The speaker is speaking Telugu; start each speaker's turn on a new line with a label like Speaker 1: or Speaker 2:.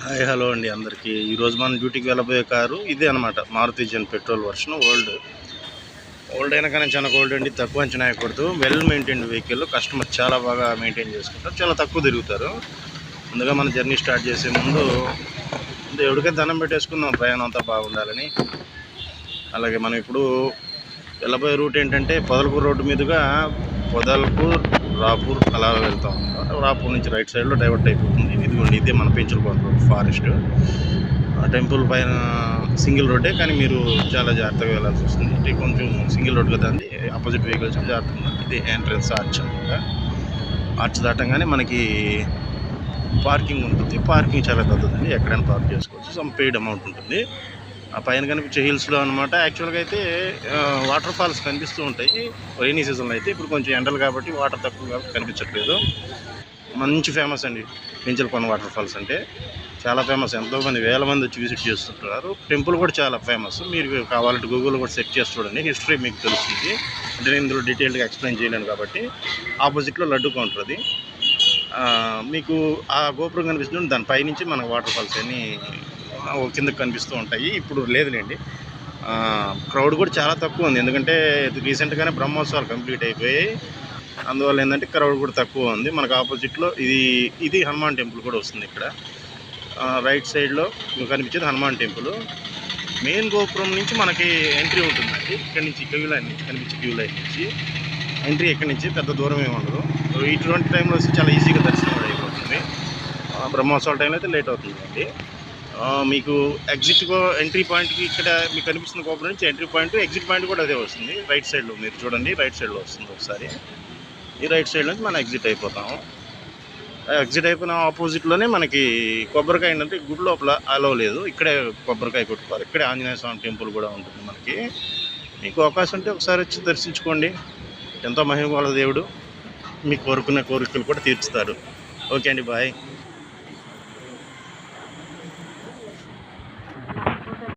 Speaker 1: హాయ్ హలో అండి అందరికీ. ఈరోజు మనం డ్యూటీకి వెళ్ళబోయే కారు ఇదే అనమాట. మారుతి జెన్ పెట్రోల్ వర్షన్. ఓల్డ్ అయినా కానీ చాలా ఓల్డ్ అండి. తక్కువ అంచనా వేయకూడదు. Well maintained vehicle. కస్టమర్ చాలా బాగా మెయింటైన్ చేసుకుంటారు. చాలా తక్కువ తిరుగుతారు. ముందుగా మన జర్నీ స్టార్ట్ చేసే ముందు దేవుడికే దండం పెట్టేసుకుందాం, ప్రయాణం అంతా బాగుండాలని. అలాగే మనం ఇప్పుడు వెళ్ళబోయే రూట్ ఏంటంటే పొదలకూరు రోడ్డు మీదుగా పొదలకూరు, రాపూర్ అలా వెళ్తాం. రాపూర్ నుంచి రైట్ సైడ్లో డైవర్ట్ అయిపోతుంది. ఇదిగోండి, ఇదే మన పెంచులకోన రోడ్, ఫారెస్ట్. టెంపుల్ పైన సింగిల్ రోడ్డే, కానీ మీరు చాలా జాగ్రత్తగా వెళ్ళాల్సి వస్తుంది. ఇది కొంచెం సింగిల్ రోడ్ కదా అండి, ఆపోజిట్ వెహికల్స్ జాగ్రత్తగా. ఇది ఎంట్రన్స్ ఆర్చ్ అనమాట. ఆర్చ్ దాటంగానే మనకి పార్కింగ్ ఉంటుంది. పార్కింగ్ చాలా పెద్దదండి, ఎక్కడైనా పార్క్ చేసుకోవచ్చు. సమ్ పెయిడ్ అమౌంట్ ఉంటుంది. ఆ పైన కనిపించే హిల్స్లో అనమాట. యాక్చువల్గా అయితే వాటర్ ఫాల్స్ కనిపిస్తూ ఉంటాయి రైనీ సీజన్లో. అయితే ఇప్పుడు కొంచెం ఎండలు కాబట్టి వాటర్ తక్కువ కనిపించట్లేదు. మంచి ఫేమస్ అండి పెంచలకొండ వాటర్ ఫాల్స్ అంటే. చాలా ఫేమస్, ఎంతోమంది వేల మంది వచ్చి విజిట్ చేస్తుంటారు. టెంపుల్ కూడా చాలా ఫేమస్. మీరు కావాలంటే గూగుల్లో కూడా సెర్చ్ చేసి చూడండి, హిస్టరీ మీకు తెలుస్తుంది. అంటే నేను ఇందులో డీటెయిల్గా ఎక్స్ప్లెయిన్ చేయలేను కాబట్టి. ఆపోజిట్లో లడ్డు కౌంటర్ అది. మీకు ఆ గోపురం కనిపిస్తుంది, దాని పైనుంచి మనకు వాటర్ ఫాల్స్ అన్నీ కిందకు కనిపిస్తూ ఉంటాయి. ఇప్పుడు లేదులేండి, క్రౌడ్ కూడా చాలా తక్కువ ఉంది. ఎందుకంటే రీసెంట్గానే బ్రహ్మోత్సవాలు కంప్లీట్ అయిపోయాయి. అందువల్ల ఏంటంటే క్రౌడ్ కూడా తక్కువ ఉంది. మనకు ఆపోజిట్లో ఇది హనుమాన్ టెంపుల్ కూడా వస్తుంది ఇక్కడ. రైట్ సైడ్లో కనిపించేది హనుమాన్ టెంపుల్. మెయిన్ గోపురం నుంచి మనకి ఎంట్రీ ఉంటుందండి. ఇక్కడి నుంచి క్యూ లైన్ నుంచి కనిపించే క్యూ లైన్ నుంచి ఎంట్రీ. ఇక్కడి నుంచి పెద్ద దూరం ఏమి ఉండదు. ఇటువంటి టైంలో వస్తే చాలా ఈజీగా దర్శనం కూడా అయిపోతుంది. బ్రహ్మోత్సవాల టైంలో అయితే లేట్ అవుతుందండి. మీకు ఎంట్రీ పాయింట్కి ఇక్కడ మీకు కనిపిస్తున్న గోపురం నుంచి ఎంట్రీ పాయింట్, ఎగ్జిట్ పాయింట్ కూడా అదే వస్తుంది. రైట్ సైడ్లో మీరు చూడండి, రైట్ సైడ్లో వస్తుంది ఒకసారి. ఈ రైట్ సైడ్ నుంచి మనం ఎగ్జిట్ అయిపోతాము. ఎగ్జిట్ అయిపోయిన ఆపోజిట్లోనే మనకి కొబ్బరికాయ ఏంటంటే గుడి లోపల అలో లేదు, ఇక్కడే కొబ్బరికాయ కొట్టుకోవాలి. ఇక్కడే ఆంజనేయ స్వామి టెంపుల్ కూడా ఉంటుంది మనకి. మీకు అవకాశం ఉంటే ఒకసారి వచ్చి దర్శించుకోండి. ఎంతో మహిమ గల దేవుడు. మీకు కోరుకునే కోరికలు కూడా తీర్చుతారు. ఓకే అండి, బాయ్.